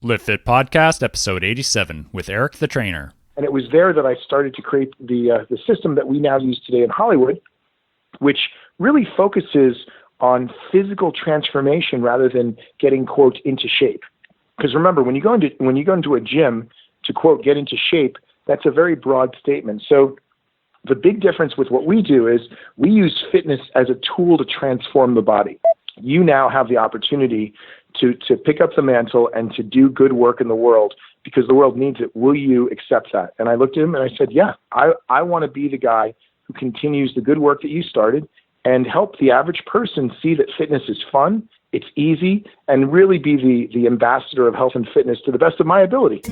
Live Fit Podcast, episode 87, with Eric the Trainer. And it was there that I started to create the system that we now use today in Hollywood, which really focuses on physical transformation rather than getting, quote, into shape. Because remember, when you go into a gym to, quote, get into shape, that's a very broad statement. So the big difference with what we do is we use fitness as a tool to transform the body. You now have the opportunity to pick up the mantle and to do good work in the world because the world needs it. Will you accept that? And I looked at him and I said, yeah, I want to be the guy who continues the good work that you started and help the average person see that fitness is fun, it's easy, and really be the ambassador of health and fitness to the best of my ability.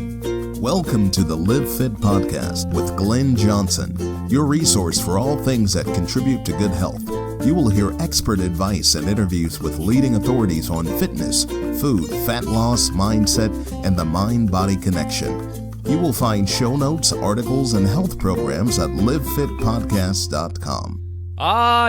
Welcome to the Live Fit Podcast with Glenn Johnson, your resource for all things that contribute to good health. You will hear expert advice and interviews with leading authorities on fitness, food, fat loss, mindset, and the mind-body connection. You will find show notes, articles, and health programs at livefitpodcast.com.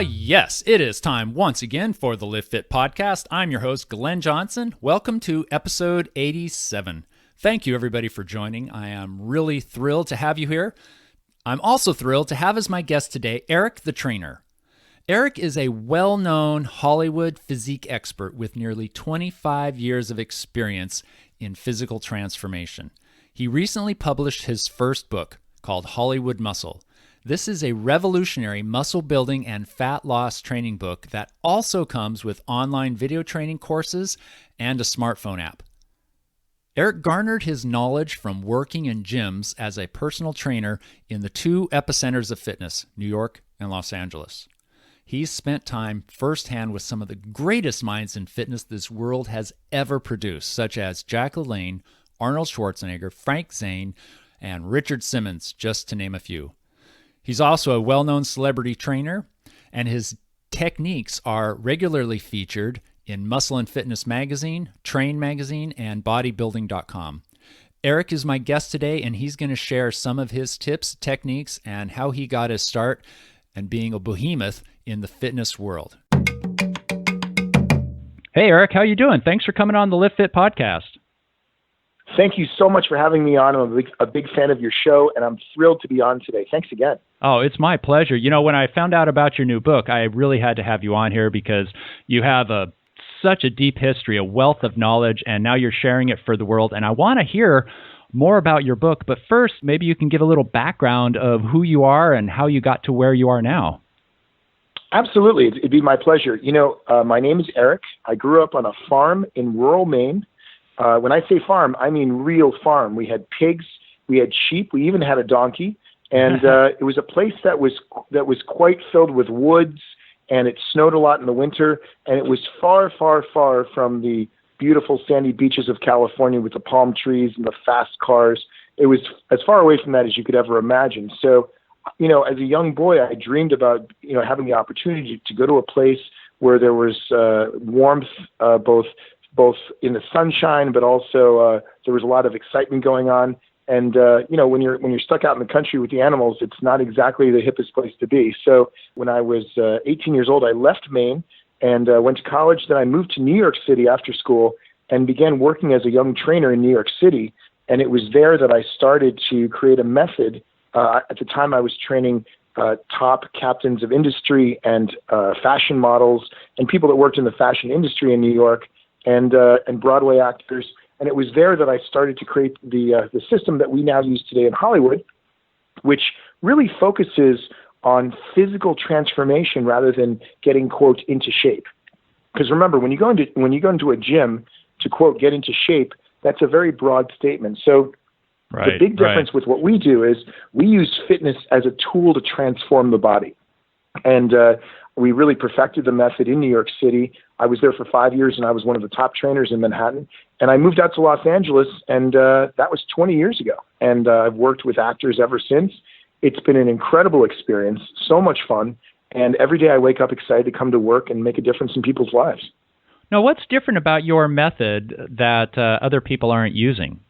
Yes, it is time once again for the Live Fit Podcast. I'm your host, Glenn Johnson. Welcome to episode 87. Thank you, everybody, for joining. I am really thrilled to have you here. I'm also thrilled to have as my guest today, Eric the Trainer. Eric is a well-known Hollywood physique expert with nearly 25 years of experience in physical transformation. He recently published his first book called Hollywood Muscle. This is a revolutionary muscle building and fat loss training book that also comes with online video training courses and a smartphone app. Eric garnered his knowledge from working in gyms as a personal trainer in the two epicenters of fitness, New York and Los Angeles. He's spent time firsthand with some of the greatest minds in fitness this world has ever produced, such as Jack LaLanne, Arnold Schwarzenegger, Zane, and Richard Simmons, just to name a few. He's also a well-known celebrity trainer, and his techniques are regularly featured in Muscle and Fitness Magazine, Train Magazine, and bodybuilding.com. Eric is my guest today, and he's going to share some of his tips, techniques, and how he got his start and being a behemoth in the fitness world. Hey, Eric, how you doing? Thanks for coming on the Live Fit Podcast. Thank you so much for having me on. I'm a big fan of your show, and I'm thrilled to be on today. Thanks again. Oh, it's my pleasure. You know, when I found out about your new book, I really had to have you on here because you have such a deep history, a wealth of knowledge, and now you're sharing it for the world. And I want to hear more about your book. But first, maybe you can give a little background of who you are and how you got to where you are now. Absolutely. It'd be my pleasure. You know, my name is Eric. I grew up on a farm in rural Maine. When I say farm, I mean real farm. We had pigs, we had sheep, we even had a donkey. And it was a place that was quite filled with woods, and it snowed a lot in the winter. And it was far, far, far from the beautiful sandy beaches of California with the palm trees and the fast cars. It was as far away from that as you could ever imagine. So, you know, as a young boy, I dreamed about, you know, having the opportunity to go to a place where there was warmth, both in the sunshine, but also there was a lot of excitement going on. And you know, when you're stuck out in the country with the animals, it's not exactly the hippest place to be. So when I was 18 years old, I left Maine and went to college. Then I moved to New York City after school and began working as a young trainer in New York City. And it was there that I started to create a method. At the time, I was training top captains of industry and fashion models and people that worked in the fashion industry in New York and Broadway actors. And it was there that I started to create the system that we now use today in Hollywood, which really focuses on physical transformation rather than getting, quote, into shape. Because remember, when you go into a gym to, quote, get into shape, that's a very broad statement. So the big difference with what we do is we use fitness as a tool to transform the body. And we really perfected the method in New York City. I was there for 5 years, and I was one of the top trainers in Manhattan. And I moved out to Los Angeles, and that was 20 years ago. And I've worked with actors ever since. It's been an incredible experience, so much fun. And every day I wake up excited to come to work and make a difference in people's lives. Now, what's different about your method that other people aren't using?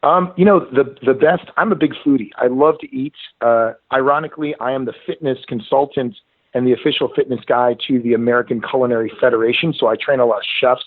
You know, the best, I'm a big foodie. I love to eat. Ironically, I am the fitness consultant and the official fitness guy to the American Culinary Federation, so I train a lot of chefs.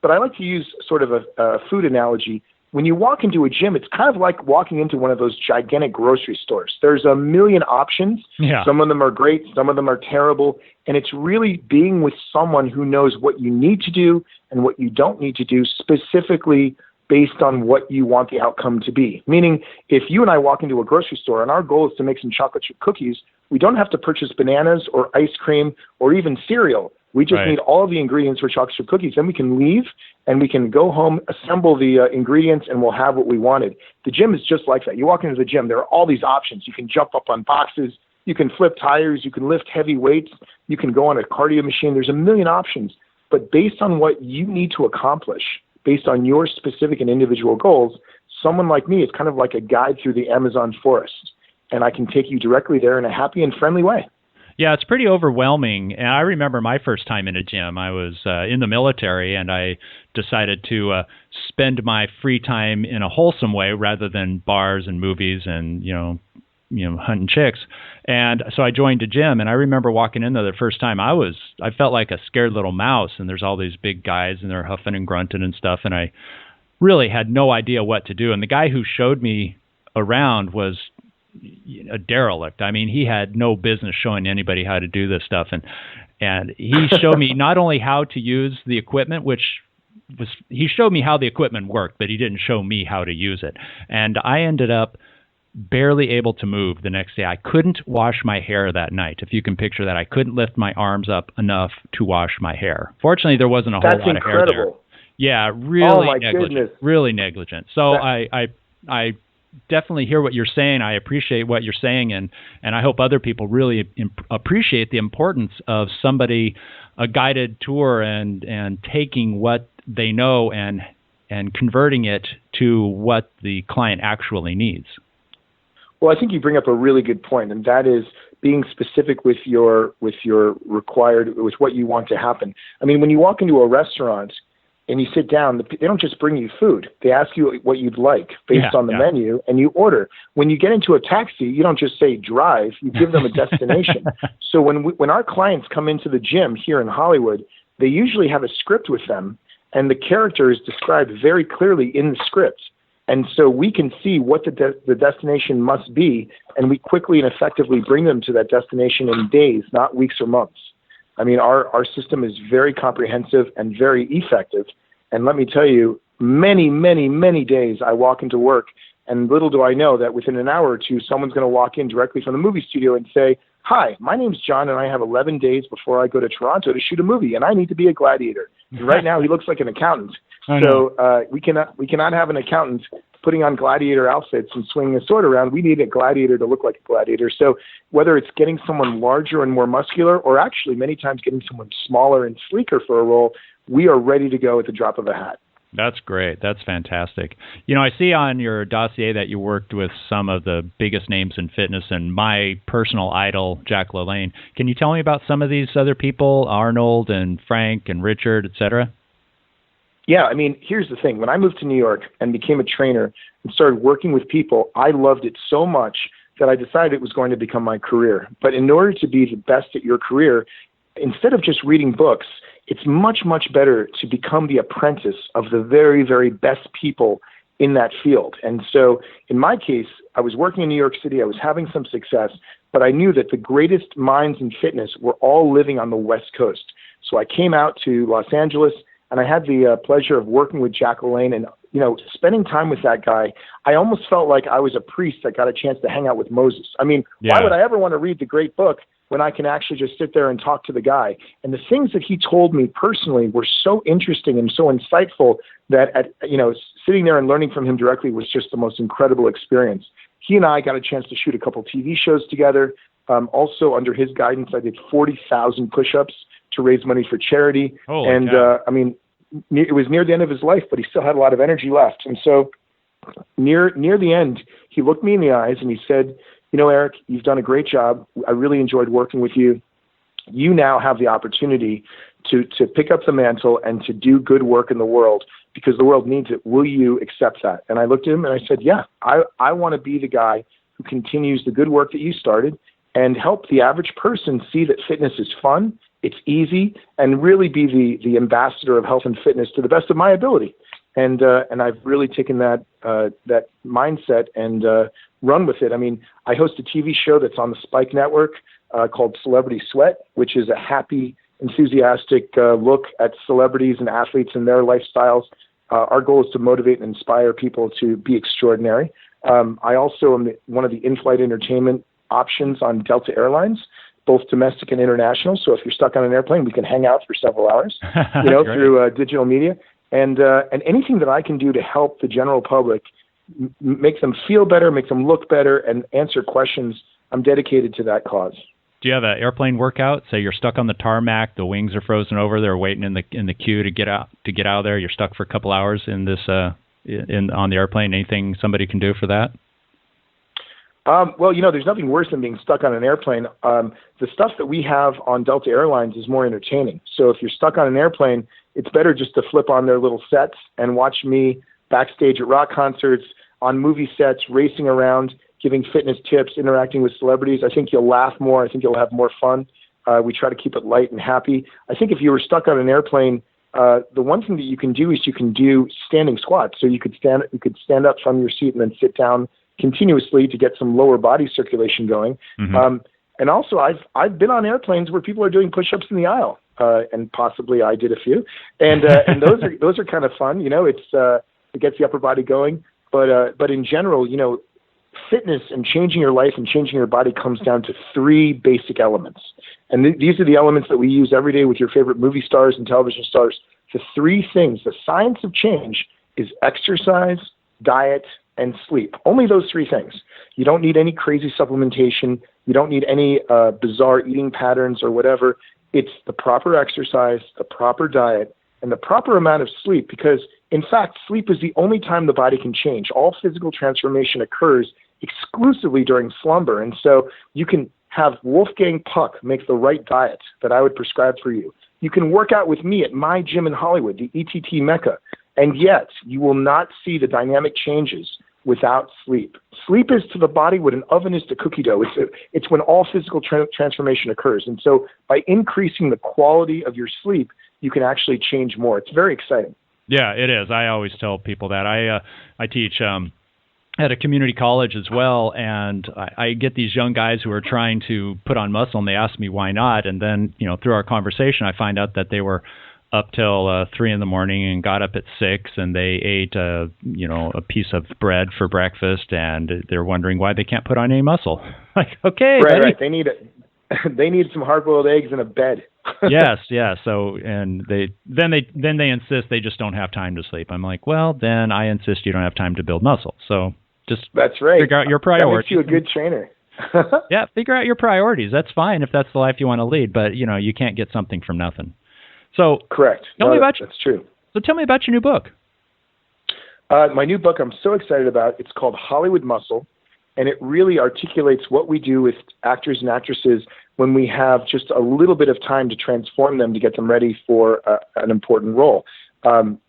but I like to use sort of a food analogy. When you walk into a gym, it's kind of like walking into one of those gigantic grocery stores. There's a million options. Yeah. Some of them are great. Some of them are terrible. And it's really being with someone who knows what you need to do and what you don't need to do, specifically based on what you want the outcome to be. Meaning, if you and I walk into a grocery store and our goal is to make some chocolate chip cookies, we don't have to purchase bananas or ice cream or even cereal. We just need all of the ingredients for chocolate chip cookies. Then we can leave and we can go home, assemble the ingredients, and we'll have what we wanted. The gym is just like that. You walk into the gym, there are all these options. You can jump up on boxes. You can flip tires. You can lift heavy weights. You can go on a cardio machine. There's a million options. But based on what you need to accomplish, based on your specific and individual goals, someone like me is kind of like a guide through the Amazon forest. And I can take you directly there in a happy and friendly way. Yeah, it's pretty overwhelming. And I remember my first time in a gym. I was in the military, and I decided to spend my free time in a wholesome way rather than bars and movies and, hunting chicks. And so I joined a gym, and I remember walking in there the first time. I felt like a scared little mouse, and there's all these big guys, and they're huffing and grunting and stuff, and I really had no idea what to do. And the guy who showed me around was a derelict. I mean, he had no business showing anybody how to do this stuff. And he showed me not only how to use the equipment, he showed me how the equipment worked, but he didn't show me how to use it. And I ended up barely able to move the next day. I couldn't wash my hair that night. If you can picture that, I couldn't lift my arms up enough to wash my hair. Fortunately, there wasn't a whole lot of hair there. Yeah, really negligent. Really negligent. So I definitely hear what you're saying. I appreciate what you're saying, and I hope other people really appreciate the importance of a guided tour and taking what they know and converting it to what the client actually needs. Well, I think you bring up a really good point, and that is being specific with your with what you want to happen. I mean, when you walk into a restaurant and you sit down, they don't just bring you food. They ask you what you'd like based on the menu, and you order. When you get into a taxi, you don't just say drive. You give them a destination. So when our clients come into the gym here in Hollywood, they usually have a script with them, and the character is described very clearly in the script. And so we can see what the destination must be, and we quickly and effectively bring them to that destination in days, not weeks or months. I mean, our system is very comprehensive and very effective. And let me tell you, many, many, many days I walk into work, and little do I know that within an hour or two, someone's going to walk in directly from the movie studio and say, "Hi, my name's John, and I have 11 days before I go to Toronto to shoot a movie, and I need to be a gladiator." And right now, he looks like an accountant. So we cannot have an accountant putting on gladiator outfits and swinging a sword around. We need a gladiator to look like a gladiator. So whether it's getting someone larger and more muscular, or actually many times getting someone smaller and sleeker for a role, we are ready to go at the drop of a hat. That's great. That's fantastic. I see on your dossier that you worked with some of the biggest names in fitness, and my personal idol, Jack LaLanne. Can you tell me about some of these other people, Arnold and Frank and Richard, et cetera? Yeah, I mean, here's the thing. When I moved to New York and became a trainer and started working with people, I loved it so much that I decided it was going to become my career. But in order to be the best at your career, instead of just reading books, it's much, much better to become the apprentice of the very, very best people in that field. And so in my case, I was working in New York City. I was having some success, but I knew that the greatest minds in fitness were all living on the West Coast. So I came out to Los Angeles, and I had the pleasure of working with Jack LaLanne, and spending time with that guy. I almost felt like I was a priest that got a chance to hang out with Moses. I mean, why would I ever want to read the great book when I can actually just sit there and talk to the guy? And the things that he told me personally were so interesting and so insightful that sitting there and learning from him directly was just the most incredible experience. He and I got a chance to shoot a couple TV shows together. Also, under his guidance, I did 40,000 push-ups to raise money for charity. I mean, it was near the end of his life, but he still had a lot of energy left. And so near the end, he looked me in the eyes and he said, "Eric, you've done a great job. I really enjoyed working with you. You now have the opportunity to pick up the mantle and to do good work in the world because the world needs it. Will you accept that?" And I looked at him and I said, "Yeah, I want to be the guy who continues the good work that you started and help the average person see that fitness is fun it's easy, and really be the ambassador of health and fitness to the best of my ability. And I've really taken that mindset and run with it. I mean, I host a TV show that's on the Spike Network called Celebrity Sweat, which is a happy, enthusiastic look at celebrities and athletes and their lifestyles. Our goal is to motivate and inspire people to be extraordinary. I also am one of the in-flight entertainment options on Delta Airlines, both domestic and international. So if you're stuck on an airplane, we can hang out for several hours, through digital media. And anything that I can do to help the general public make them feel better, make them look better, and answer questions, I'm dedicated to that cause. Do you have an airplane workout? Say you're stuck on the tarmac, the wings are frozen over, they're waiting in the queue to get out of there. You're stuck for a couple hours in this on the airplane. Anything somebody can do for that? Well, there's nothing worse than being stuck on an airplane. The stuff that we have on Delta Airlines is more entertaining. So if you're stuck on an airplane, it's better just to flip on their little sets and watch me backstage at rock concerts, on movie sets, racing around, giving fitness tips, interacting with celebrities. I think you'll laugh more. I think you'll have more fun. We try to keep it light and happy. I think if you were stuck on an airplane, the one thing that you can do is you can do standing squats. So you could stand up from your seat and then sit down continuously to get some lower body circulation going. Mm-hmm. And also, I've been on airplanes where people are doing push-ups in the aisle, and possibly I did a few. And those are kind of fun. It gets the upper body going. But in general, fitness and changing your life and changing your body comes down to three basic elements. And these are the elements that we use every day with your favorite movie stars and television stars. The three things, the science of change is exercise, diet, and sleep. Only those three things. You don't need any crazy supplementation. You don't need any bizarre eating patterns or whatever. It's the proper exercise, the proper diet, and the proper amount of sleep, because in fact, sleep is the only time the body can change. All physical transformation occurs exclusively during slumber. And so you can have Wolfgang Puck make the right diet that I would prescribe for you. You can work out with me at my gym in Hollywood, the ETT Mecca, and yet you will not see the dynamic changes without sleep. Sleep is to the body what an oven is to cookie dough. It's when all physical transformation occurs. And so by increasing the quality of your sleep, you can actually change more. It's very exciting. Yeah, it is. I always tell people that. I teach at a community college as well, and I get these young guys who are trying to put on muscle, and they ask me why not. And then, through our conversation, I find out that they were up till 3 a.m. and got up at 6, and they ate a piece of bread for breakfast, and they're wondering why they can't put on any muscle. Like, okay, right. They need some hard-boiled eggs and a bed. Yes. So, and they insist they just don't have time to sleep. I'm like, well, then I insist you don't have time to build muscle. So that's right. Figure out your priorities. That makes you a good trainer. Yeah, figure out your priorities. That's fine if that's the life you want to lead, but you can't get something from nothing. So correct. That's true. So tell me about your new book. My new book I'm so excited about. It's called Hollywood Muscle, and it really articulates what we do with actors and actresses when we have just a little bit of time to transform them to get them ready for an important role.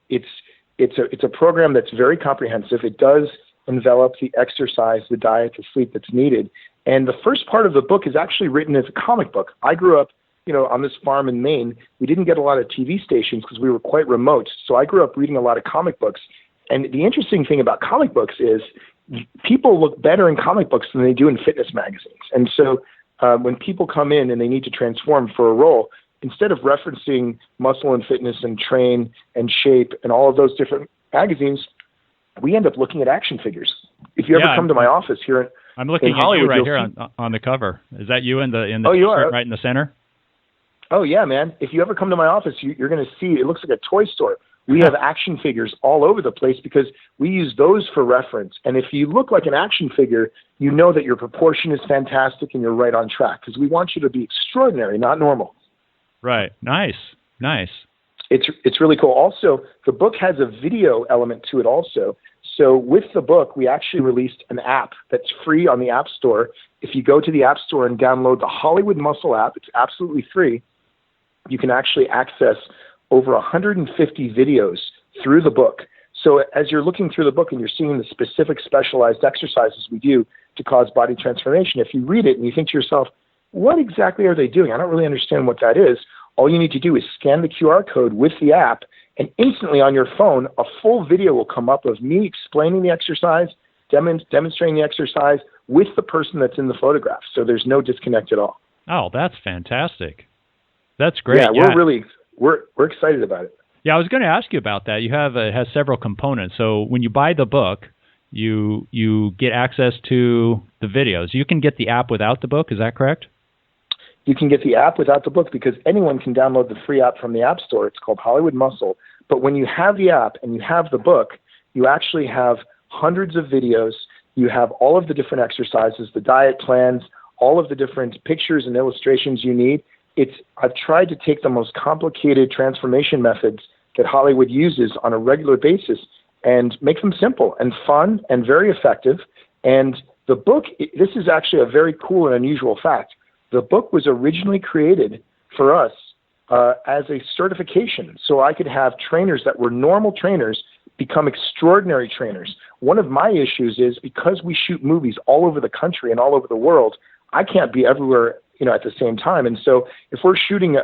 It's a program that's very comprehensive. It does envelop the exercise, the diet, the sleep that's needed. And the first part of the book is actually written as a comic book. I grew up, on this farm in Maine. We didn't get a lot of TV stations because we were quite remote. So I grew up reading a lot of comic books. And the interesting thing about comic books is people look better in comic books than they do in fitness magazines. And so when people come in and they need to transform for a role, instead of referencing Muscle and Fitness and Train and Shape and all of those different magazines, we end up looking at action figures. If you ever come to my office here I'm looking in Hollywood, at you right here on the cover. Is that you in the you are right in the center? Oh yeah, man. If you ever come to my office, you're going to see it looks like a toy store. We have action figures all over the place because we use those for reference. And if you look like an action figure, you know that your proportion is fantastic and you're right on track because we want you to be extraordinary, not normal. Right. Nice. It's really cool. Also, the book has a video element to it also. So with the book, we actually released an app that's free on the App Store. If you go to the App Store and download the Hollywood Muscle app, it's absolutely free. You can actually access over 150 videos through the book. So as you're looking through the book and you're seeing the specific specialized exercises we do to cause body transformation, if you read it and you think to yourself, what exactly are they doing? I don't really understand what that is. all you need to do is scan the QR code with the app, and instantly on your phone, a full video will come up of me explaining the exercise, demonstrating the exercise with the person that's in the photograph. So there's no disconnect at all. Oh, that's fantastic. That's great. Yeah, we're excited about it. Yeah, I was going to ask you about that. You have it has several components. So when you buy the book, you get access to the videos. You can get the app without the book. Is that correct? You can get the app without the book because anyone can download the free app from the App Store. It's called Hollywood Muscle. But when you have the app and you have the book, you actually have hundreds of videos. You have all of the different exercises, the diet plans, all of the different pictures and illustrations you need. I've tried to take the most complicated transformation methods that Hollywood uses on a regular basis and make them simple and fun and very effective. And the book, this is actually a very cool and unusual fact. The book was originally created for us as a certification, so I could have trainers that were normal trainers become extraordinary trainers. One of my issues is because we shoot movies all over the country and all over the world, I can't be everywhere, at the same time. And so if we're shooting,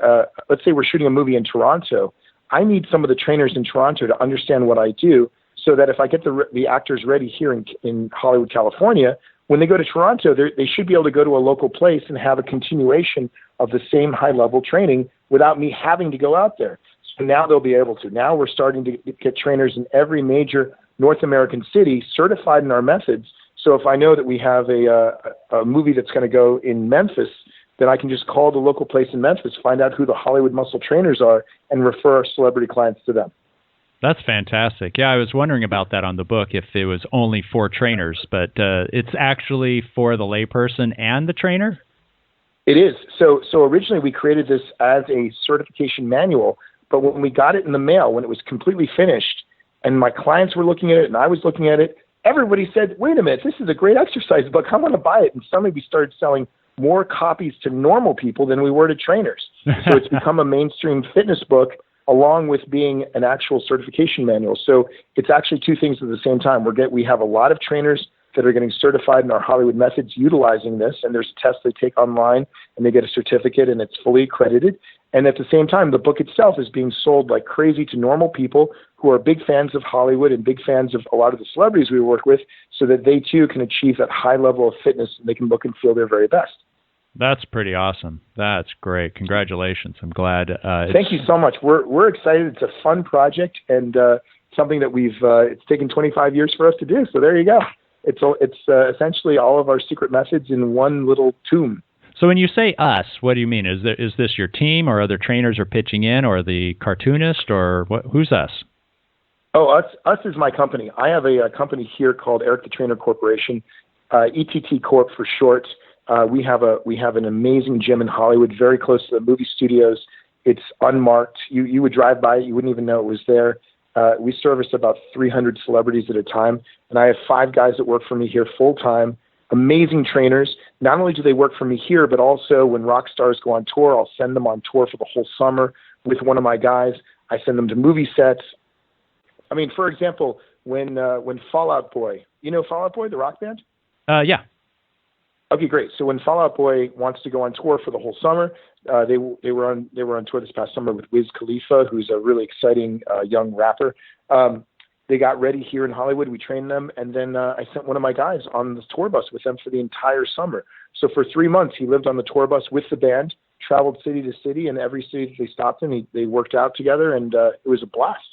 let's say we're shooting a movie in Toronto, I need some of the trainers in Toronto to understand what I do, so that if I get the actors ready here in Hollywood, California, when they go to Toronto, they should be able to go to a local place and have a continuation of the same high-level training without me having to go out there. So now they'll be able to. Now we're starting to get trainers in every major North American city certified in our methods. So if I know that we have a movie that's going to go in Memphis, then I can just call the local place in Memphis, find out who the Hollywood Muscle trainers are, and refer our celebrity clients to them. That's fantastic. Yeah, I was wondering about that on the book, if it was only for trainers, but it's actually for the layperson and the trainer? It is. So originally we created this as a certification manual, but when we got it in the mail, when it was completely finished, and my clients were looking at it and I was looking at it, everybody said, wait a minute, this is a great exercise book. I want to buy it. And suddenly we started selling more copies to normal people than we were to trainers. So it's become a mainstream fitness book along with being an actual certification manual. So it's actually two things at the same time. We have a lot of trainers that are getting certified in our Hollywood methods utilizing this, and there's a test they take online and they get a certificate and it's fully accredited. And at the same time, the book itself is being sold like crazy to normal people who are big fans of Hollywood and big fans of a lot of the celebrities we work with, so that they too can achieve that high level of fitness and they can look and feel their very best. That's pretty awesome. That's great. Congratulations. I'm glad. Thank you so much. We're excited. It's a fun project and something that it's taken 25 years for us to do. So there you go. It's essentially all of our secret methods in one little tome. So when you say us, what do you mean? Is this your team, or other trainers are pitching in, or the cartoonist, or what? Who's us? Oh, us is my company. I have a company here called Eric the Trainer Corporation, ETT Corp for short. We have an amazing gym in Hollywood, very close to the movie studios. It's unmarked. You would drive by it, you wouldn't even know it was there. We service about 300 celebrities at a time, and I have 5 guys that work for me here full time. Amazing trainers. Not only do they work for me here, but also when rock stars go on tour, I'll send them on tour for the whole summer with one of my guys. I send them to movie sets. I mean, for example, when Fall Out Boy, you know Fall Out Boy, the rock band? Yeah. Okay, great. So when Fall Out Boy wants to go on tour for the whole summer, they were on tour this past summer with Wiz Khalifa, who's a really exciting young rapper. They got ready here in Hollywood. We trained them, and then I sent one of my guys on the tour bus with them for the entire summer. So for 3 months, he lived on the tour bus with the band, traveled city to city, and every city that they stopped in, they worked out together, and it was a blast.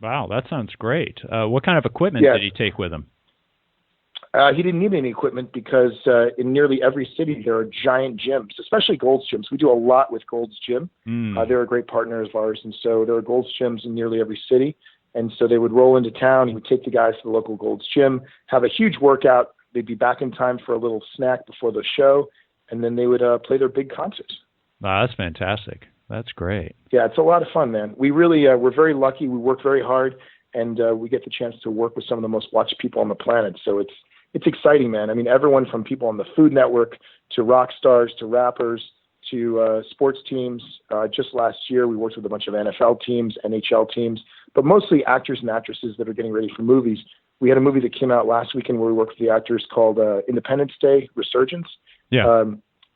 Wow, that sounds great. What kind of equipment did he take with him? He didn't need any equipment because in nearly every city there are giant gyms, especially Gold's gyms. We do a lot with Gold's Gym. They're a great partner of ours, and so there are Gold's gyms in nearly every city. And so they would roll into town. He would take the guys to the local Gold's Gym, have a huge workout. They'd be back in time for a little snack before the show, and then they would play their big concerts. Wow, that's fantastic. That's great. Yeah, it's a lot of fun, man. We really we're very lucky. We work very hard, and we get the chance to work with some of the most watched people on the planet. So it's exciting, man. I mean, everyone from people on the Food Network to rock stars to rappers to sports teams. Just last year, we worked with a bunch of NFL teams, NHL teams, but mostly actors and actresses that are getting ready for movies. We had a movie that came out last weekend where we worked with the actors called Independence Day Resurgence. Yeah.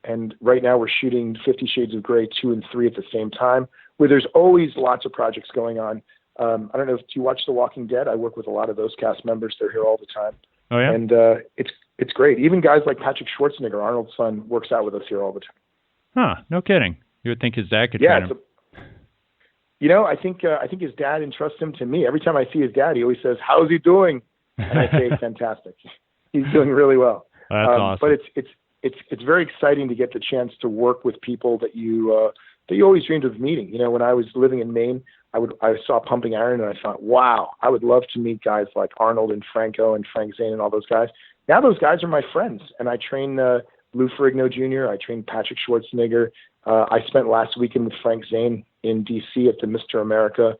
And right now we're shooting 50 Shades of Grey 2 and 3 at the same time, where there's always lots of projects going on. I don't know if you watch The Walking Dead. I work with a lot of those cast members. They're here all the time. Oh, yeah? And it's great. Even guys like Patrick Schwarzenegger, Arnold's son, works out with us here all the time. Huh, no kidding. You would think his dad could train him. I think his dad entrusts him to me. Every time I see his dad, he always says, "How's he doing?" And I say, "Fantastic. He's doing really well." That's awesome. But it's very exciting to get the chance to work with people that you always dreamed of meeting. When I was living in Maine, I saw Pumping Iron and I thought, wow, I would love to meet guys like Arnold and Franco and Frank Zane and all those guys. Now those guys are my friends, and I train Lou Ferrigno Jr. I train Patrick Schwarzenegger. I spent last weekend with Frank Zane in D.C. at the Mr. America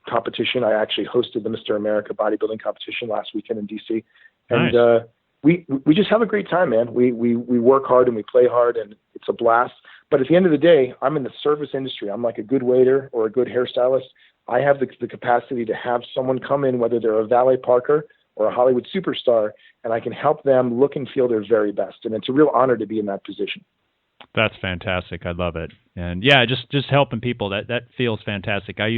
competition. I actually hosted the Mr. America bodybuilding competition last weekend in D.C. And nice. We just have a great time, man. We work hard and we play hard, and it's a blast. But at the end of the day, I'm in the service industry. I'm like a good waiter or a good hairstylist. I have the capacity to have someone come in, whether they're a valet parker or a Hollywood superstar, and I can help them look and feel their very best. And it's a real honor to be in that position. That's fantastic. I love it. And yeah, just helping people, that feels fantastic. I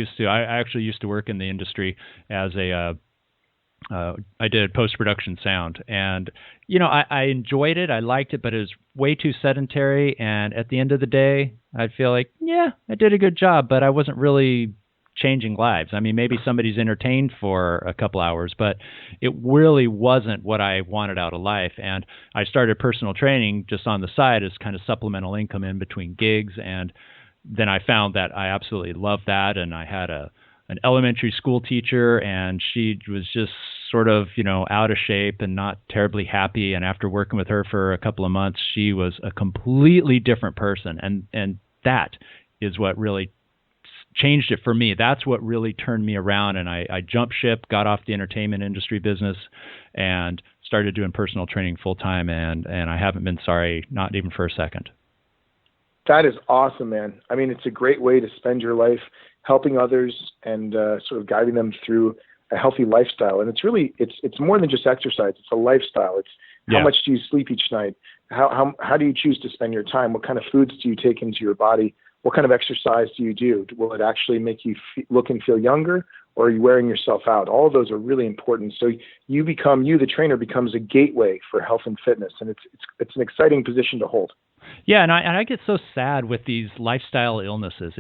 actually used to work in the industry as I did post-production sound, and I enjoyed it. I liked it, but it was way too sedentary. And at the end of the day, I'd feel like, yeah, I did a good job, but I wasn't really changing lives. I mean, maybe somebody's entertained for a couple hours, but it really wasn't what I wanted out of life. And I started personal training just on the side as kind of supplemental income in between gigs. And then I found that I absolutely loved that. And I had an elementary school teacher, and she was just sort of, out of shape and not terribly happy. And after working with her for a couple of months, she was a completely different person. And that is what really changed it for me. That's what really turned me around. And I jumped ship, got off the entertainment industry business, and started doing personal training full time. And I haven't been sorry, not even for a second. That is awesome, man. I mean, it's a great way to spend your life helping others and sort of guiding them through a healthy lifestyle. And it's really, it's more than just exercise. It's a lifestyle. It's how much do you sleep each night? How do you choose to spend your time? What kind of foods do you take into your body? What kind of exercise do you do? Will it actually make you look and feel younger, or are you wearing yourself out? All of those are really important. So you, the trainer, becomes a gateway for health and fitness. And it's an exciting position to hold. Yeah, and I get so sad with these lifestyle illnesses.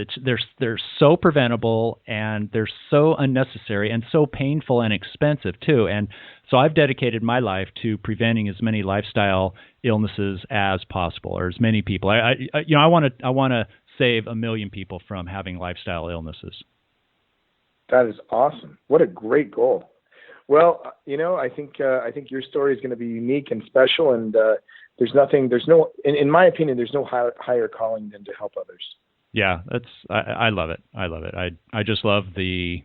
They're so preventable, and they're so unnecessary and so painful and expensive too. And so I've dedicated my life to preventing as many lifestyle illnesses as possible, or as many people. I want to save 1 million people from having lifestyle illnesses. That is awesome. What a great goal. Well, I think your story is going to be unique and special, and in my opinion, there's no higher calling than to help others. Yeah, I love it. I love it. I just love the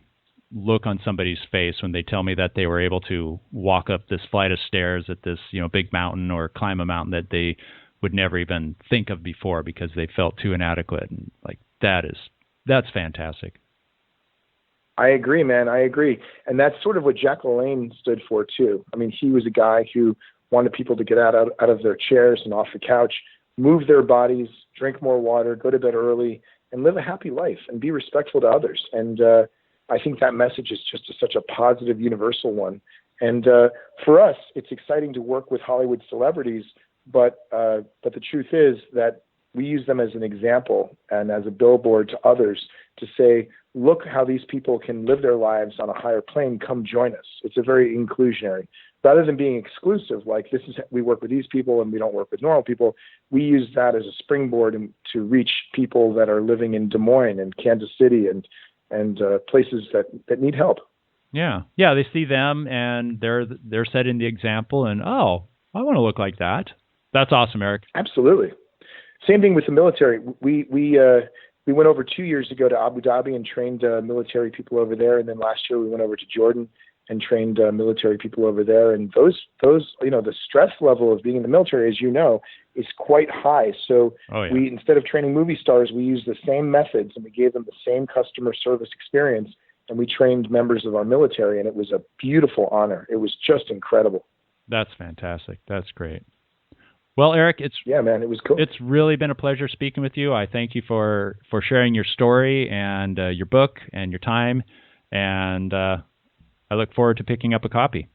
look on somebody's face when they tell me that they were able to walk up this flight of stairs at this, big mountain, or climb a mountain that they would never even think of before because they felt too inadequate. And like, that's fantastic. I agree, man. I agree. And that's sort of what Jack LaLanne stood for too. I mean, he was a guy who wanted people to get out of their chairs and off the couch, move their bodies, drink more water, go to bed early, and live a happy life and be respectful to others. And I think that message is just such a positive, universal one. And for us, it's exciting to work with Hollywood celebrities, but the truth is that we use them as an example and as a billboard to others to say, look how these people can live their lives on a higher plane. Come join us. It's a very inclusionary. Rather than being exclusive, like we work with these people and we don't work with normal people, we use that as a springboard to reach people that are living in Des Moines and Kansas City and places that need help. Yeah. They see them and they're setting the example, and I want to look like that. That's awesome, Eric. Absolutely. Same thing with the military. We went over 2 years ago to Abu Dhabi and trained military people over there, and then last year we went over to Jordan and trained military people over there. And those the stress level of being in the military, as you know, is quite high. So we, instead of training movie stars, we used the same methods and we gave them the same customer service experience, and we trained members of our military, and it was a beautiful honor. It was just incredible. That's fantastic. That's great. Well, Eric, man, it was cool. It's really been a pleasure speaking with you. I thank you for sharing your story and your book and your time, and I look forward to picking up a copy.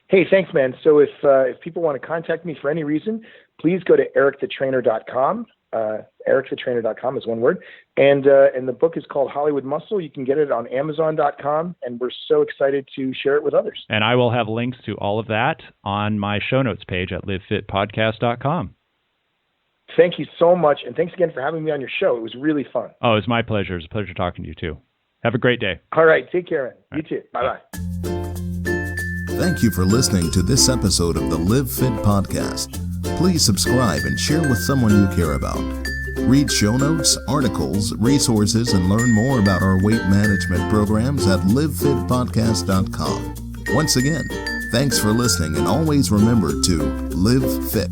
Hey, thanks, man. So if people want to contact me for any reason, please go to ericthetrainer.com. ericthetrainer.com is one word. And the book is called Hollywood Muscle. You can get it on Amazon.com, and we're so excited to share it with others. And I will have links to all of that on my show notes page at livefitpodcast.com. Thank you so much, and thanks again for having me on your show. It was really fun. Oh, it's my pleasure. It's a pleasure talking to you, too. Have a great day. All right. Take care, man. You too. Bye-bye. Thank you for listening to this episode of the Live Fit Podcast. Please subscribe and share with someone you care about. Read show notes, articles, resources, and learn more about our weight management programs at livefitpodcast.com. Once again, thanks for listening, and always remember to live fit.